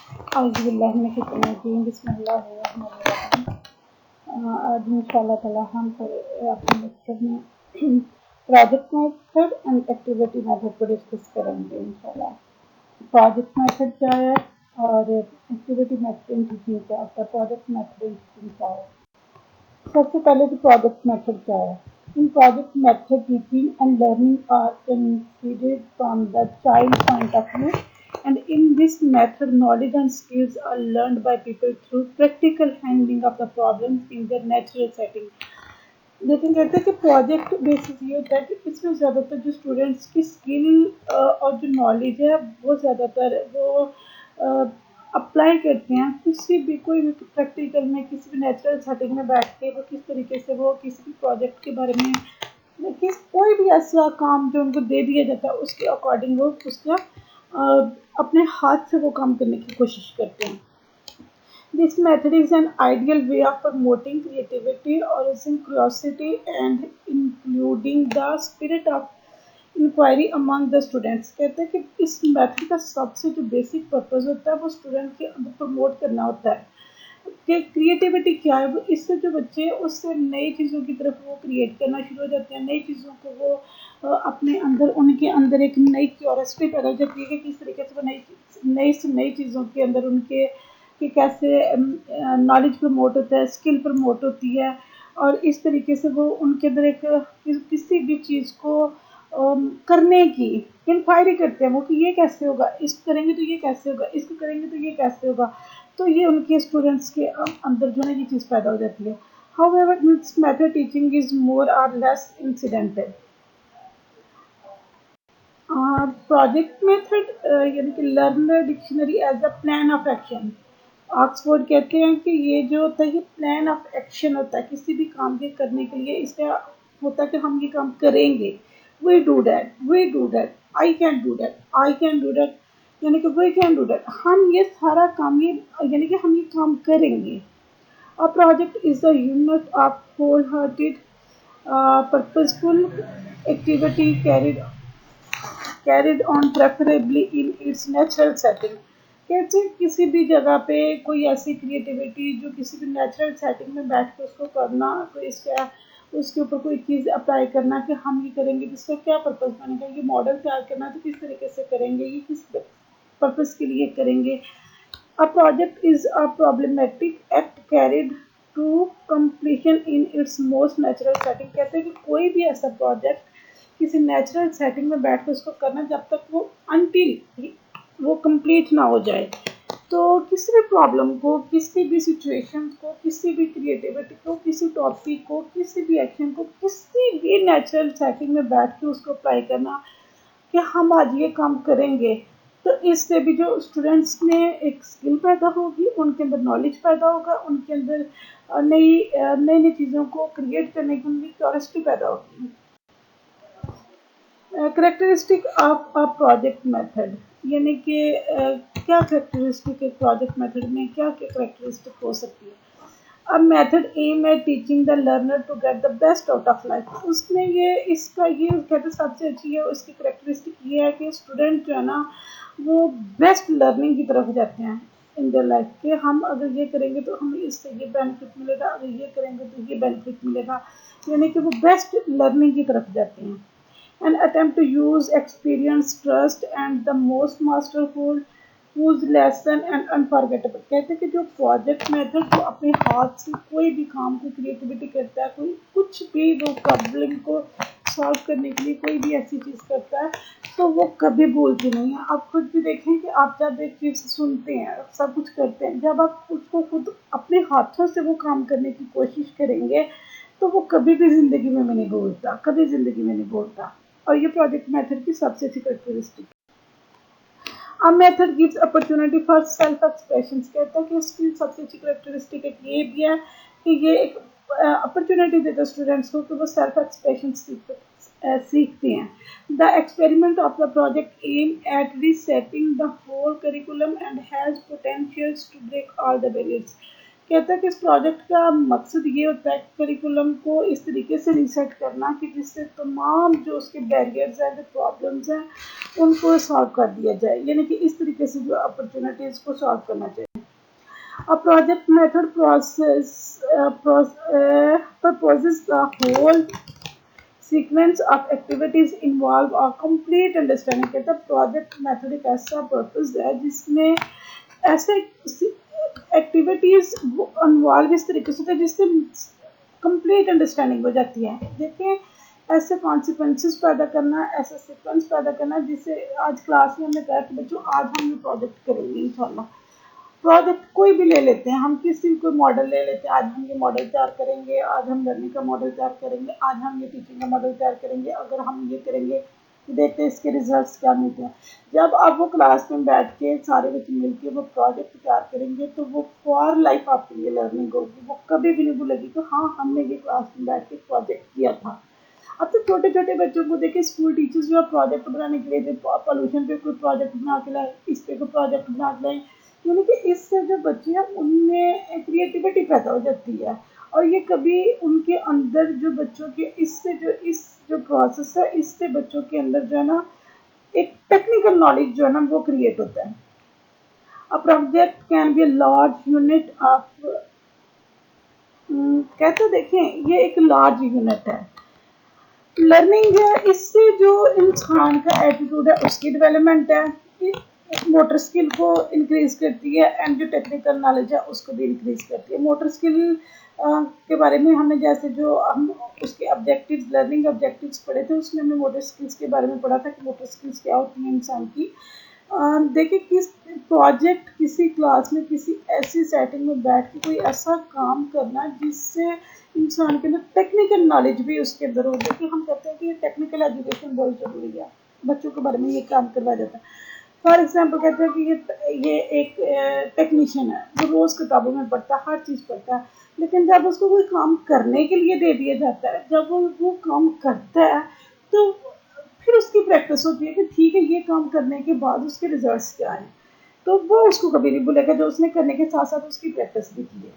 औज़ुबिल्लाहि बिस्मिल्लाहिर्रहमानिर्रहीम। आज इंशाअल्लाह ताला हम अपने लेक्चर में project method and activity method को डिस्कस करेंगे इंशाअल्लाह। प्रोजेक्ट मेथड क्या है और एक्टिविटी मेथड इन टीचिंग क्या होता है, प्रोजेक्ट मेथड इन टीचिंग क्या है। सबसे पहले तो प्रोजेक्ट मेथड क्या है। In project method, teaching and learning are considered from the child point of view, and in this method, knowledge and skills are learned by people through practical handling of the problems in their natural setting. लेकिन कहते हैं कि project basis ये होता है कि इसमें ज़्यादातर जो स्टूडेंट्स की स्किल और जो नॉलेज है वो ज़्यादातर वो अप्लाई करते हैं किसी भी कोई भी प्रैक्टिकल में, किसी भी नेचुरल सेटिंग में बैठ के वो किस तरीके से वो किसी भी प्रोजेक्ट के बारे में लेकिन कोई भी ऐसा काम जो उनको दे दिया जाता है उसके अकॉर्डिंग वो उसका अपने हाथ से वो काम करने की कोशिश करते हैं। This method is an ideal way of promoting creativity, arousing curiosity, and including the spirit of inquiry among the students. कहते हैं कि इस मेथड का सबसे जो बेसिक पर्पस होता है वो स्टूडेंट के अंदर प्रमोट करना होता है कि क्रिएटिविटी क्या है। वो इससे जो बच्चे हैं उससे नई चीज़ों की तरफ वो क्रिएट करना शुरू हो जाते हैं, नई चीज़ों को वो अपने अंदर उनके अंदर एक नई क्यूरियोसिटी पैदा हो जाती है कि किस तरीके से वो नई चीज़ों के अंदर उनके कि कैसे नॉलेज प्रमोट होता है, स्किल प्रमोट होती है और इस तरीके से वो उनके अंदर एक किसी भी चीज़ को करने की इंक्वायरी करते हैं वो कि ये कैसे होगा, इसको करेंगे तो ये कैसे होगा, इसको करेंगे तो ये कैसे होगा। तो ये उनके स्टूडेंट्स के अंदर जो है ये चीज़ पैदा हो जाती है। However, this method teaching is more or less incidental. Project method यानी कि learner dictionary as a plan of action. Oxford कहते हैं कि ये जो होता है ये प्लान ऑफ एक्शन होता है किसी भी काम के करने के लिए। इसका होता है कि हम ये काम करेंगे, we do that, I can do that, I can do that, यानी कि वी कैन डू दैट, हम ये सारा काम ये यानी कि हम ये काम करेंगे। A project is the unit of whole hearted purposeful activity carried on preferably in its natural setting। कहते हैं किसी भी जगह पे कोई ऐसी क्रिएटिविटी जो किसी भी नेचुरल सेटिंग में बैठ के उसको करना, कोई इसका उसके ऊपर कोई चीज़ अप्लाई करना कि हम ये करेंगे जिसका क्या पर्पस बनेगा, ये मॉडल तैयार करना तो किस तरीके से करेंगे, ये किस पर्पस के लिए करेंगे। A project is a problematic act carried to completion in its most natural setting. कहते हैं कि कोई भी ऐसा प्रोजेक्ट किसी नेचुरल सेटिंग में बैठ कर उसको करना जब तक वो अनटिल वो कंप्लीट ना हो जाए। तो किसी भी प्रॉब्लम को, किसी भी सिचुएशन को, किसी भी क्रिएटिविटी को, किसी टॉपिक को, किसी भी एक्शन को किसी भी नेचुरल सेटिंग में बैठ के उसको अप्लाई करना कि हम आज ये काम करेंगे। तो इससे भी जो स्टूडेंट्स में एक स्किल पैदा होगी, उनके अंदर नॉलेज पैदा होगा, उनके अंदर नई नई चीज़ों को क्रिएट करने की उनकी क्यूरियोसिटी पैदा होगी। Characteristic of a project method, यानी कि क्या करेक्टरिस्टिक है प्रोजेक्ट मेथड में, क्या क्या करेक्टरिस्टिक हो सकती है। अब मेथड एम है teaching the learner to get the best out of life. उसमें ये इसका ये कहते सबसे अच्छी है, उसकी करेक्टरिस्टिक ये है कि स्टूडेंट जो है ना वो बेस्ट लर्निंग की तरफ जाते हैं इन देयर लाइफ के। हम अगर ये करेंगे तो हमें इससे ये बेनिफिट मिलेगा, अगर ये करेंगे तो ये बेनिफिट मिलेगा, यानी कि वो बेस्ट लर्निंग की तरफ जाते हैं। An attempt to use experience, trust, and the most masterful whose lesson and unforgettable। कहते हैं कि जो प्रोजेक्ट मेथड जो अपने हाथ से कोई भी काम को क्रिएटिविटी करता है, कोई कुछ भी वो प्रॉब्लम को सॉल्व करने के लिए कोई भी ऐसी चीज़ करता है तो वो कभी भूलती नहीं है। आप खुद भी देखें कि आप जब एक चीज़ सुनते हैं, सब कुछ करते हैं, जब आप उसको खुद अपने हाथों से वो काम करने की कोशिश करेंगे तो वो कभी भी ज़िंदगी में नहीं भूलता, कभी ज़िंदगी में नहीं भूलता। और ये प्रोजेक्ट मेथड की सबसे अच्छी कैरेक्टरिस्टिक। अब method gives opportunity for self expression. कहता है कि इसकी सबसे अच्छी कैरेक्टरिस्टिक एक ये भी है कि ये एक अपॉर्चुनिटी देता है स्टूडेंट्स को कि वो सेल्फ एक्सप्रेशन सीखते हैं। The experiment of the project aim at resetting the whole curriculum and has potentials to break all the barriers. कहता है कि इस प्रोजेक्ट का मकसद ये होता है करिकुलम को इस तरीके से रीसेट करना कि जिससे तमाम जो उसके बैरियर्स हैं, जो प्रॉब्लम्स हैं, उनको सॉल्व कर दिया जाए, यानी कि इस तरीके से जो अपॉर्चुनिटीज़ को सॉल्व करना चाहिए। A project method proposes the whole sequence of activities involve a complete understanding। कहता है प्रोजेक्ट मेथड एक ऐसा पर्पस है जिसमें ऐसे एक्टिविटीज इन्वॉल्व इस तरीके से होता है जिससे कंप्लीट अंडरस्टैंडिंग हो जाती है। देखिए ऐसे कॉन्सिक्वेंसेस पैदा करना, ऐसा सीक्वेंस पैदा करना जिससे आज क्लास में हमने कहा कि बच्चों आज हम ये प्रोजेक्ट करेंगे इंशाल्लाह। प्रोजेक्ट कोई भी ले लेते हैं, हम किसी कोई मॉडल ले लेते हैं, आज हम ये मॉडल तैयार करेंगे, आज हम लर्निंग का मॉडल तैयार करेंगे, आज हम ये टीचिंग का मॉडल तैयार करेंगे, अगर हम ये करेंगे तो देखते हैं इसके रिजल्ट्स क्या मिलते हैं। जब आप वो क्लास में बैठ के सारे बच्चे मिलके वो प्रोजेक्ट तैयार करेंगे तो वो फॉर लाइफ आपके लिए लर्निंग होगी, वो कभी भी नहीं भूलेगी कि हाँ हमने ये क्लास में बैठ के प्रोजेक्ट किया था। अब तो छोटे छोटे बच्चों को देखिए स्कूल टीचर्स जो प्रोजेक्ट बनाने के लिए पॉल्यूशन पे कोई प्रोजेक्ट बना के लाए, इस पे कोई प्रोजेक्ट बना के लाए, यानी कि इससे जो बच्चे हैं उनमें क्रिएटिविटी पैदा हो जाती है। और ये कभी उनके अंदर जो बच्चों के इससे जो इस जो प्रोसेस है इससे बच्चों के अंदर जो है ना एक टेक्निकल नॉलेज जो है ना वो क्रिएट होता है। A project can be large unit of कहते देखें ये एक लार्ज यूनिट है। लर्निंग है, इससे जो इंसान का एटीट्यूड है उसकी डेवलपमेंट है, मोटर स्किल को इंक्रीज करती है एंड जो टेक्निकल नॉलेज है उसको भी इंक्रीज करती है। मोटर स्किल के बारे में हमने जैसे जो हम उसके ऑब्जेक्टिव्स लर्निंग ऑब्जेक्टिव्स पढ़े थे उसमें हमने मोटर स्किल्स के बारे में पढ़ा था कि मोटर स्किल्स क्या होती हैं इंसान की। देखिए किस प्रोजेक्ट किसी क्लास में किसी ऐसी सेटिंग में बैठ के कोई ऐसा काम करना जिससे इंसान के अंदर टेक्निकल नॉलेज भी उसके अंदर हो। देखिए हम कहते हैं कि टेक्निकल एजुकेशन बहुत जरूरी है, बच्चों के बारे में ये काम करवाया जाता है। फॉर एग्जाम्पल कहते हैं कि ये एक टेक्नीशियन है, वो रोज़ किताबों में पढ़ता है, हर चीज़ पढ़ता है, लेकिन जब उसको कोई काम करने के लिए दे दिया जाता है, जब वो काम करता है तो फिर उसकी प्रैक्टिस होती है कि ठीक है ये काम करने के बाद उसके रिजल्ट्स क्या हैं, तो वो उसको कभी नहीं भूलेगा जो उसने करने के साथ साथ उसकी प्रैक्टिस भी की है।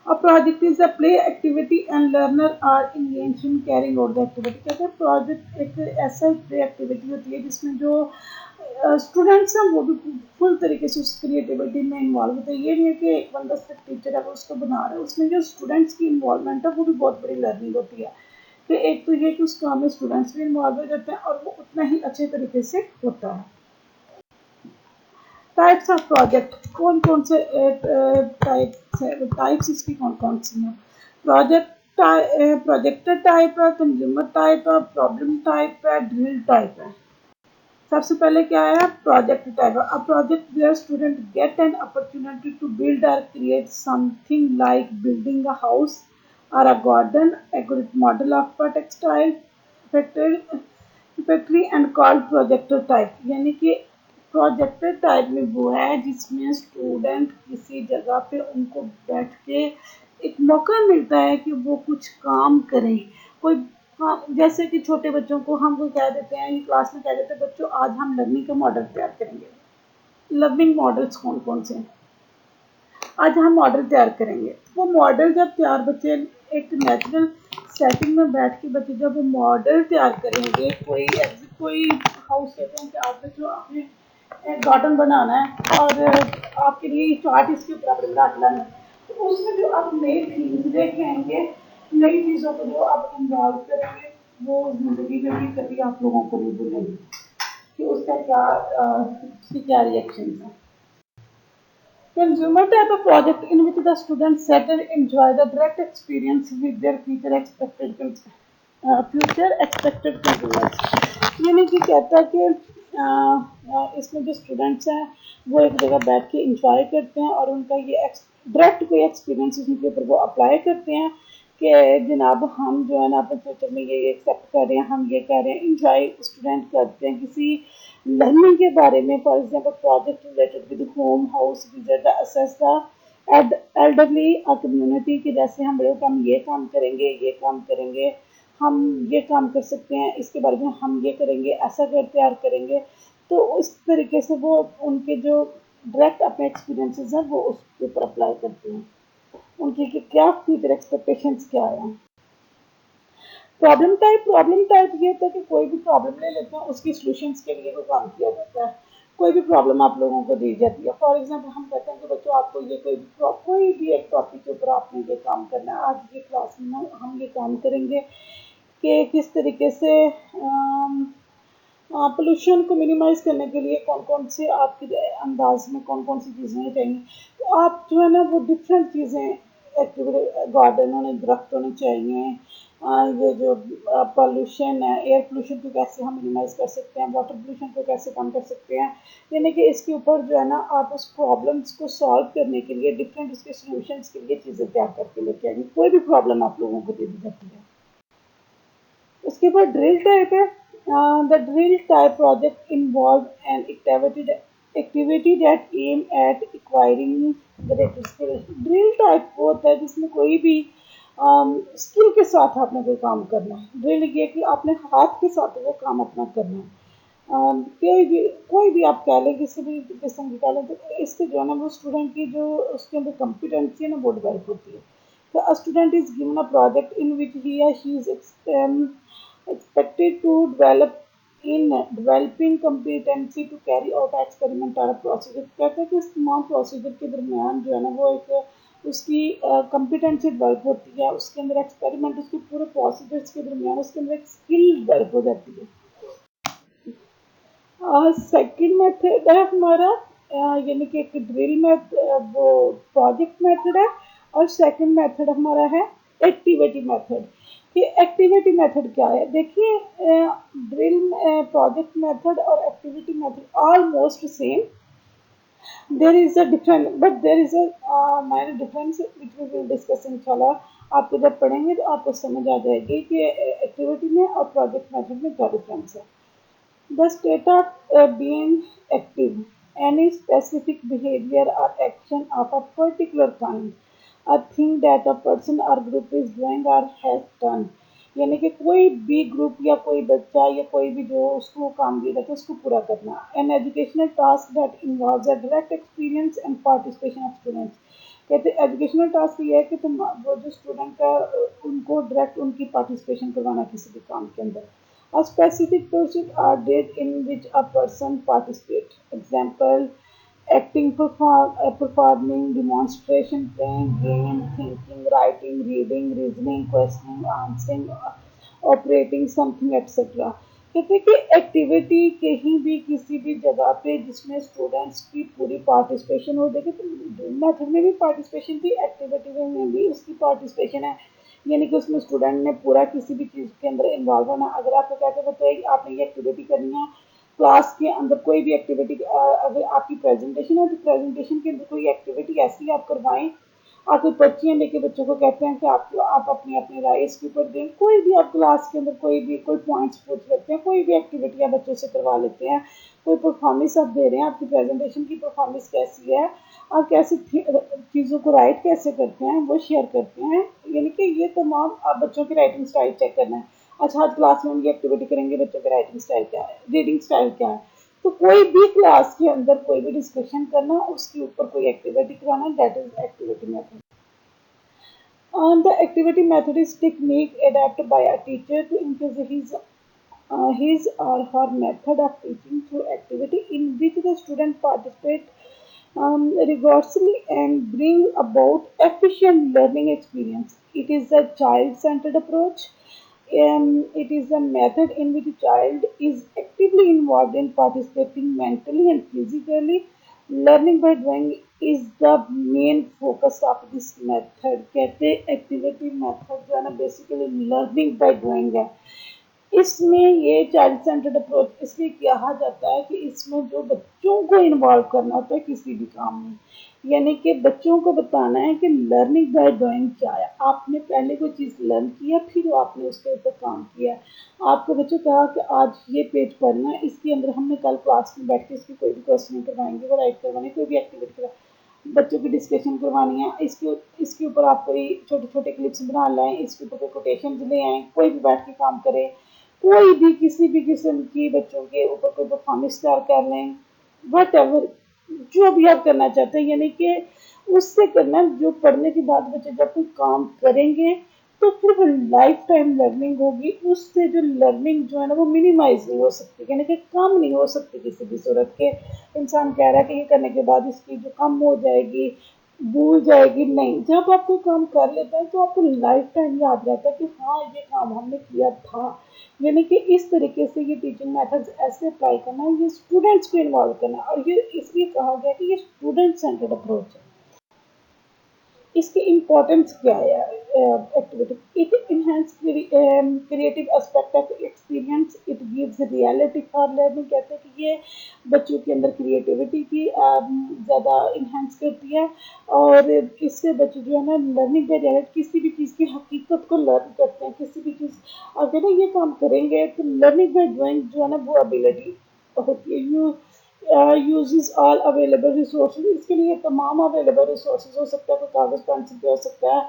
A project is a play activity and learner are engaged in carrying out the activity। कहते हैं प्रोजेक्ट एक ऐसा प्ले एक्टिविटी होती है जिसमें जो स्टूडेंट्स हैं वो भी फुल तरीके से उस क्रिएटिविटी में इन्वॉल्व होते हैं। ये नहीं है कि एक बंदा सिर्फ टीचर है वो उसको बना रहा है, उसमें जो स्टूडेंट्स की इन्वॉल्वमेंट है वो भी बहुत बड़ी लर्निंग होती है। तो एक तो ये कि उस काम में स्टूडेंट्स भी इन्वॉल्व हो जाते हैं और वो उतना ही अच्छे तरीके से होता है। टाइप्स ऑफ प्रोजेक्ट कौन कौन से टाइप्स इसकी कौन कौन सी हैं? प्रोजेक्टर टाइप है, कंज्यूमर टाइप है, प्रॉब्लम टाइप है, ड्रिल टाइप है। सबसे पहले क्या है project type. A project where student get an opportunity to build or create something like building a house or a garden, a good model of a textile factory and called projector type. यानी कि projector type में वो है जिसमें student किसी जगह पे उनको बैठ के एक मौका मिलता है कि वो कुछ काम करें। कोई जैसे कि छोटे बच्चों को हम वो कह देते हैं क्लास में कह देते हैं बच्चों आज हम लर्निंग का मॉडल तैयार करेंगे। लर्निंग मॉडल्स कौन कौन से हैं? आज हम मॉडल तैयार करेंगे। वो मॉडल जब तैयार बच्चे एक नेचुरल सेटिंग में बैठ के बच्चे जब वो मॉडल तैयार करेंगे, कोई हाउस कहते हैं कि आप बच्चों आपने एक गार्डन बनाना है और आपके लिए चार्ट इसके ऊपर आपने बना के लाना है, तो उसमें जो आप नई थीम्स लेके आएंगे, नई चीज़ों को जो आप इन्वॉल्व करेंगे वो जिंदगी में भी कभी आप लोगों को नहीं भूलेंगे कि उसका क्या उसकी क्या रिएक्शन है। Consumer type of project in which the students set and enjoy the direct experience with their future expected consumers। यानी कि कहता है कि इसमें जो स्टूडेंट्स हैं वो एक जगह बैठ के इंजॉय करते हैं और उनका ये डायरेक्ट कोई एक्सपीरियंस उनके ऊपर वो अप्लाई करते हैं कि जनाब हम जो है ना अपने फ्यूचर में ये एक्सेप्ट कर रहे हैं, हम ये कर रहे हैं, इंजॉय स्टूडेंट करते हैं किसी लर्निंग के बारे में। For example project related with home house visit assess the elderly community की, जैसे हम बड़े हम ये काम करेंगे, ये काम करेंगे, हम ये काम कर सकते हैं, इसके बारे में हम ये करेंगे, ऐसा कर तैयार करेंगे। तो उस तरीके से वो उनके जो डायरेक्ट अपने एक्सपीरियंसेस हैं वो उसके ऊपर अप्लाई करते हैं, उनकी क्या फ्यूचर एक्सपेक्टेशंस क्या है। प्रॉब्लम टाइप ये होता है कि कोई भी प्रॉब्लम ले लेते हैं, उसकी सॉल्यूशंस के लिए कोई काम किया जाता है। कोई भी प्रॉब्लम आप लोगों को दी जाती है, फॉर एग्जांपल हम कहते हैं कि बच्चों आपको ये कोई भी एक टॉपिक के ऊपर आपने ये काम करना है, आज ये क्लास में हम ये काम करेंगे कि किस तरीके से पोल्यूशन को मिनिमाइज करने के लिए कौन कौन से आपके अंदाज में कौन कौन सी चीज़ें चाहिए। तो आप जो है ना वो डिफरेंट चीज़ें, एक्टिविटी गार्डन होने, दरख्त होने चाहिए, ये जो पोल्यूशन है, एयर पोल्यूशन को कैसे हम मिनिमाइज कर सकते हैं, वाटर पोल्यूशन को कैसे कम कर सकते हैं, यानी कि इसके ऊपर जो है ना आप उस प्रॉब्लम्स को सॉल्व करने के लिए डिफरेंट उसके सॉल्यूशंस के लिए चीज़ें तैयार करके लेके आएंगे। कोई भी प्रॉब्लम आप लोगों को दे दी जाती है। उसके बाद ड्रिल टाइप है। The drill type project involve an activity that aim at acquiring greater skill. Drill type वो होता है जिसमें कोई भी स्किल के साथ आपने कोई काम करना है। ड्रिल ये कि आपने हाथ के साथ वो काम अपना करना है। कोई भी आप कह लें, किसी भी किस्म की कह लें, तो इससे जो है ना वो स्टूडेंट की जो उसके अंदर कॉम्पिटेंसी है ना वो डेवलप होती है। तो a student is given a project in which he or she is expected to developing competency to carry out experiment or procedure। कहते हैं कि इस तमाम प्रोसीजर के दरमियान जो है ना वो एक उसकी कम्पिटेंसी डेवलप होती है, उसके अंदर एक्सपेरिमेंट, उसके पूरे प्रोसीजर्स के दरमियान उसके अंदर एक स्किल डेवलप हो जाती है। सेकंड मेथड है हमारा, यानी कि एक ड्रिल में वो प्रोजेक्ट मेथड है, और सेकंड मेथड हमारा है एक्टिविटी मेथड। कि एक्टिविटी मेथड क्या है, देखिए ड्रिल प्रोजेक्ट मेथड और activity method almost same. There is a different, but there is a minor difference which we will discuss इंशाल्लाह। आपको जब पढ़ेंगे तो आपको समझ आ जाएगी कि एक्टिविटी में और प्रोजेक्ट मेथड में क्या डिफरेंस है। The state of being active, any specific behavior or action of a particular kind, a thing that a person or group is doing or has done। यानी कि कोई भी ग्रुप या कोई बच्चा या कोई भी जो उसको काम दिया जाता है उसको पूरा करना। An educational task that involves a direct experience and participation of students. कहते हैं एजुकेशनल टास्क ये है कि तुम वो जो स्टूडेंट का उनको डायरेक्ट उनकी पार्टिसिपेशन करवाना किसी भी काम के अंदर। A specific pursuit are did in which a person participates. Example: acting, performing, demonstration, playing, game, thinking, writing, reading, reasoning, questioning, answering, operating something, etc। कहते हैं कि एक्टिविटी कहीं भी किसी भी जगह पे जिसमें स्टूडेंट्स की पूरी पार्टिसिपेशन हो। देखिए तो मेथड में भी पार्टिसिपेशन थी, एक्टिविटी में भी उसकी पार्टिसिपेशन है, यानी कि उसमें स्टूडेंट ने पूरा किसी भी चीज़ के अंदर इन्वॉल्व होना। अगर आपको कहते बताइए आपने ये एक्टिविटी करनी है क्लास के अंदर, कोई भी एक्टिविटी, अगर आपकी प्रेजेंटेशन है तो प्रेजेंटेशन के अंदर कोई एक्टिविटी ऐसी आप करवाएं। आप कोई पर्चियाँ लेके बच्चों को कहते हैं कि आप अपनी अपनी राय इसके ऊपर दें। कोई भी आप क्लास के अंदर कोई भी कोई पॉइंट्स पूछ लेते हैं, कोई भी एक्टिविटी आप बच्चों से करवा लेते हैं, कोई परफॉर्मेंस आप दे रहे हैं, आपकी प्रेजेंटेशन की परफॉर्मेंस कैसी है, आप कैसे चीज़ों को राइट कैसे करते हैं वो शेयर करते हैं। यानी कि ये तमाम आप बच्चों की राइटिंग स्टाइल चेक करना है। अच्छा आज क्लास में हम ये एक्टिविटी करेंगे, बच्चों की राइटिंग स्टाइल क्या है, रीडिंग स्टाइल क्या है। तो कोई भी क्लास के अंदर कोई भी डिस्कशन करना, उसके ऊपर कोई एक्टिविटी कराना, that is activity method. The activity method is technique adapted by a teacher to increase his or her method of teaching through activity in which the student participate rigorously and bring about efficient learning experience. It is a child-centered approach. It is a method in which a child is actively involved in participating mentally and physically. Learning by doing is the main focus of this method। कहते activity method जो है ना basically learning by doing है। इसमें ये child centred approach इसलिए कहा जाता है कि इसमें जो बच्चों को इन्वॉल्व करना होता है किसी भी काम में, यानी कि बच्चों को बताना है कि लर्निंग बाय डूइंग क्या है। आपने पहले कोई चीज़ लर्न किया, फिर आपने उसके ऊपर काम किया। आपको बच्चों कहा कि आज ये पेज पढ़ना है, इसके अंदर हमने कल क्लास में बैठ के इसकी कोई भी क्वेश्चन करवाएंगे, वो राइट करवानी, कोई भी एक्टिविटी करवा बच्चों की डिस्कशन करवानी है, इसके ऊपर आप कोई छोटे छोटे क्लिप्स बना लाएँ, इसके ऊपर कोई कोटेशन ले आएँ, कोई भी बैठ के काम करे, कोई भी किसी भी किस्म की बच्चों के ऊपर कोई परफॉर्मेंस तैयार कर लें, वट एवर जो भी आप करना चाहते हैं, यानी कि उससे करना, जो पढ़ने के बाद बच्चे जब कोई काम करेंगे तो फिर वो लाइफ टाइम लर्निंग होगी। उससे जो लर्निंग जो है ना वो मिनिमाइज नहीं हो सकती, यानी कि कम नहीं हो सकती किसी भी सूरत के। इंसान कह रहा है कि ये करने के बाद इसकी जो कम हो जाएगी, भूल जाएगी, नहीं। जब आप कोई काम कर लेते हैं तो आपको लाइफ टाइम याद रहता है कि हाँ ये काम हमने किया था। यानी कि इस तरीके से ये टीचिंग मेथड्स ऐसे अप्लाई करना है, ये स्टूडेंट्स को इन्वॉल्व करना है, और ये इसलिए कहा गया कि ये स्टूडेंट सेंटर्ड अप्रोच है। इसकी इम्पोर्टेंस क्या है activity? It enhance creative aspect of experience, it gives reality for learning. कहते हैं कि ये बच्चों के अंदर क्रिएटिविटी की ज़्यादा इन्हेंस करती है, और इससे बच्चे जो है ना लर्निंग बाय रियलिटी, किसी भी चीज़ की हकीकत को लर्न करते हैं। किसी भी चीज़ अगर ना ये काम करेंगे तो लर्निंग बाय डूइंग जो है ना वो एबिलिटी होती है। यूजेस ऑल अवेलेबल रिसोर्सेज, इसके लिए तमाम अवेलेबल रिसोर्सेज हो सकता है, कोई कागज पेंसिल पे हो सकता है।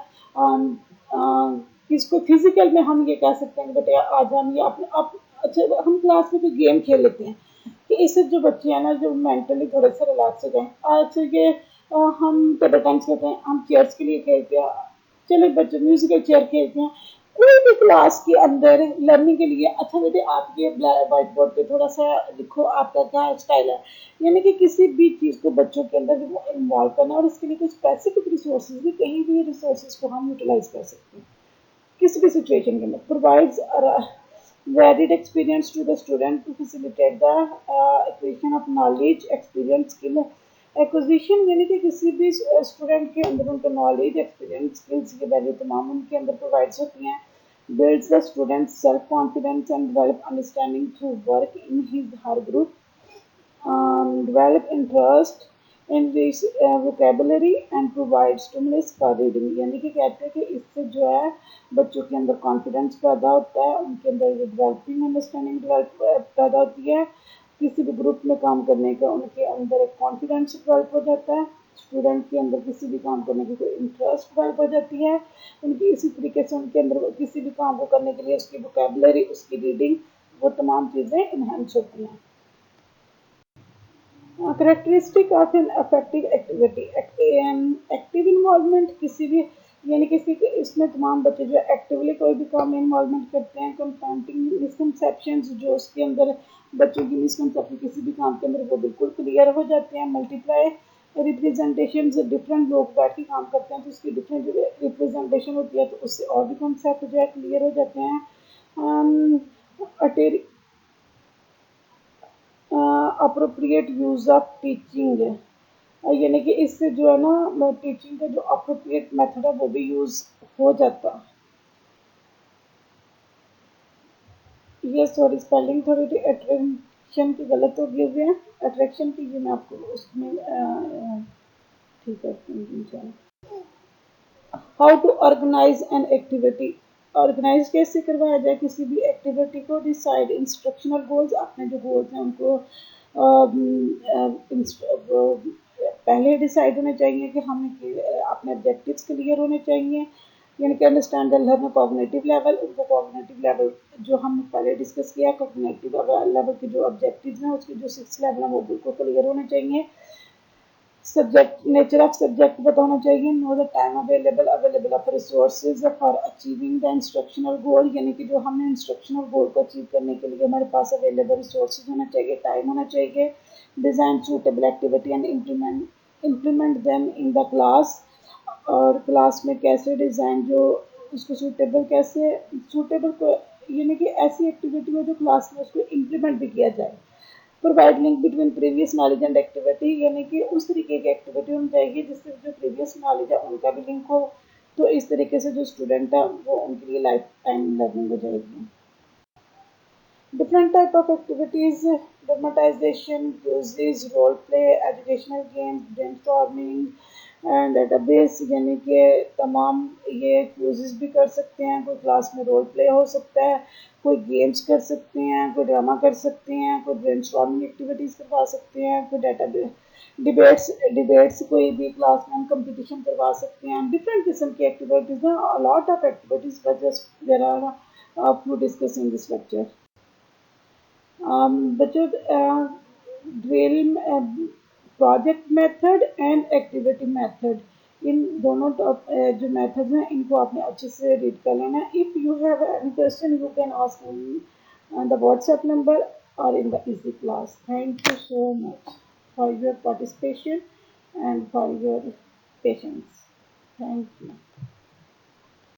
किसको फिजिकल में हम ये कह सकते हैं कि बेटे आज हम ये अपने आप, अच्छा हम क्लास में कोई गेम खेल लेते हैं कि इससे जो बच्चे हैं ना जो मेंटली थोड़े से रिलैक्स हो जाए। आज ये हम टेबल टेनिस खेलते हैं, हम चेयर्स के लिए खेलते हैं, चलो बच्चे म्यूजिकल चेयर खेलते हैं। कोई भी क्लास के अंदर लर्निंग के लिए, अच्छा बेटे आप ये व्हाइट बोर्ड पे थोड़ा सा लिखो, आपका क्या स्टाइल है। यानी कि किसी भी चीज़ को बच्चों के अंदर इन्वॉल्व करना, और इसके लिए कुछ स्पेसिफिक रिसोर्सेज भी, कहीं भी रिसोर्सेज को हम यूटिलाइज कर सकते हैं किसी भी सिचुएशन के अंदर। Provides varied experience to the student to facilitate the acquisition of knowledge, experience, skill acquisition, यानी कि किसी भी स्टूडेंट के अंदर उनका नॉलेज, एक्सपीरियंस, स्किल्स की वैल्यू तमाम उनके अंदर प्रोवाइड्स होती हैं। builds the student's self confidence and develop understanding through work in his her group, develop interest in this vocabulary and provide stimulus for reading। यानी कि कहते हैं कि इससे जो है बच्चों के अंदर कॉन्फिडेंस पैदा होता है, उनके अंदर डेवलपिंग अंडरस्टैंडिंग डेवलप पैदा होती है। किसी भी ग्रुप में काम करने का उनके अंदर एक कॉन्फिडेंस डेवलप हो जाता है। स्टूडेंट के अंदर किसी भी काम करने की कोई इंटरेस्ट डेवलप हो जाती है उनकी। इसी तरीके से उनके अंदर किसी भी काम को करने के लिए उसकी वोकेबलरी, उसकी रीडिंग, वो तमाम चीज़ें इन्हेंस होती हैं। Characteristic of an affective activity, active involvement किसी भी, यानी किसी इसमें तमाम बच्चे जो एक्टिवली कोई भी काम में इन्वॉल्वमेंट करते हैं। कंफ्रंटिंग मिसकंसेप्शंस, जो उसके अंदर बच्चों की मिसकंसेप्शन किसी भी काम के अंदर वो बिल्कुल क्लियर हो जाते हैं। मल्टीप्लाई रिप्रेजेंटेशन, डिफरेंट लोग बैठ के काम करते हैं तो उसकी डिफरेंट रिप्रेजेंटेशन होती है, तो उससे और भी कॉन्सेप्ट जो है क्लियर हो जाते हैं। अप्रोप्रिएट यूज़ ऑफ टीचिंग, यानी कि इससे जो है ना टीचिंग का जो अप्रोप्रिएट मेथड है वो भी यूज़ हो जाता है। ये सॉरी स्पेलिंग थोड़ी सी अट्रैक्शन की गलत हो गई है, अट्रैक्शन की, ये मैं आपको उसमें ठीक है। How to organize an activity, organize कैसे करवाया जाए किसी भी एक्टिविटी को। डिसाइड इंस्ट्रक्शनल गोल्स, अपने जो गोल्स हैं उनको पहले डिसाइड होने चाहिए कि हमें अपने ऑब्जेक्टिव्स क्लियर होने चाहिए। यानी कि understand the learner cognitive level, उनको कॉग्निटिव लेवल जो हमने पहले डिस्कस किया, कॉग्निटिव लेवल के जो ऑब्जेक्टिव्स हैं उसके जो 6 लेवल हैं वो बिल्कुल क्लियर होने चाहिए। सब्जेक्ट, नेचर ऑफ सब्जेक्ट पता होना चाहिए। Know the time available of resources for achieving the instructional goal, यानी कि जो हमने इंस्ट्रक्शनल गोल को अचीव करने के लिए हमारे पास अवेलेबल रिसोर्सेज होना चाहिए, टाइम होना चाहिए। Design suitable activity and implement them in the class, और क्लास में कैसे डिज़ाइन जो उसको सूटेबल, कैसे सूटेबल को, यानी कि ऐसी एक्टिविटी हो जो क्लास में उसको इम्प्लीमेंट भी किया जाए। Provide link between previous knowledge and activity, यानी कि उस तरीके की एक्टिविटी होनी चाहिए जिससे जो प्रीवियस नॉलेज है उनका भी लिंक हो, तो इस तरीके से जो स्टूडेंट है वो उनके लिए लाइफ टाइम लर्निंग हो जाएगी। Different type of activities, dramatization, quizzes, role play, educational games, brainstorming and database, यानी कि तमाम ये क्विज़ेस भी कर सकते हैं, कोई क्लास में रोल प्ले हो सकता है, कोई गेम्स कर सकते हैं, कोई ड्रामा कर सकते हैं, कोई ब्रेनस्टॉर्मिंग एक्टिविटीज़ करवा सकते हैं, कोई डेटाबेस डिबेट्स कोई भी क्लास में हम कंपटीशन करवा सकते हैं। डिफरेंट किस्म की एक्टिविटीज़ हैं, lot of activities, but just there are few discuss in this lecture. बच्चों drill project method and activity method, इन दोनों जो मेथड्स हैं इनको आपने अच्छे से रीड कर लेना है. If you have any question you can ask on the WhatsApp number or in the easy class. Thank you so much for your participation and for your patience. Thank you.